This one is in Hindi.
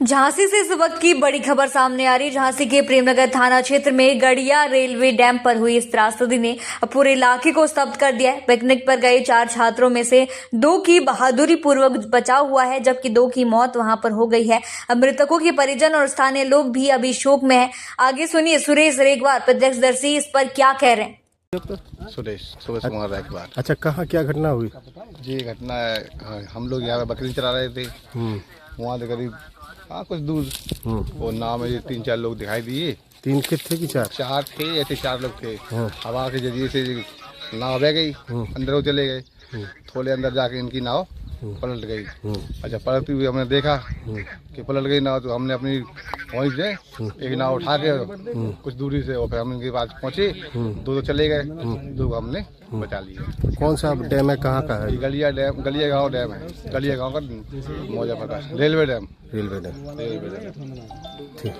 झांसी से इस वक्त की बड़ी खबर सामने आ रही है। झांसी के प्रेमनगर थाना क्षेत्र में गड़िया रेलवे डैम पर हुई इस त्रासदी ने पूरे इलाके को स्तब्ध कर दिया है। पिकनिक पर गए 4 छात्रों में से 2 की बहादुरी पूर्वक बचाव हुआ है, जबकि 2 की मौत वहां पर हो गई है। अब मृतकों के परिजन और स्थानीय लोग भी अभी शोक में हैं। आगे सुनिए सुरेश रेगवार, प्रत्यक्षदर्शी, इस पर क्या कह रहे हैं। सुरेश कुमार रेगवार। अच्छा, कहाँ क्या घटना हुई? जी घटना है, हम लोग यहाँ पे बकरी चरा रहे थे। वहाँ से करीब कुछ दूर वो नाव में 3-4 लोग दिखाई दिए। 3 कितने की 4? 4 थे, ऐसे 4 लोग थे। हवा के जरिए से नाव बह गई, अंदर वो चले गए। थोड़े अंदर जाके इनकी नाव पलट गई। अच्छा, पलटती हुई हमने देखा कि पलट गई नाव, तो हमने अपनी पहुँच गए, एक नाव उठा के कुछ दूरी से, और फिर हम इनके पास पहुँचे। 2 तो चले गए, 2 को हमने बचा लिया। कौन सा डैम है, कहाँ का है? गलिया डैम, गलिया गांव डैम है। गलिया गांव का मौजा Prakash railway dam. Railway dam. Railway dam. ठीक।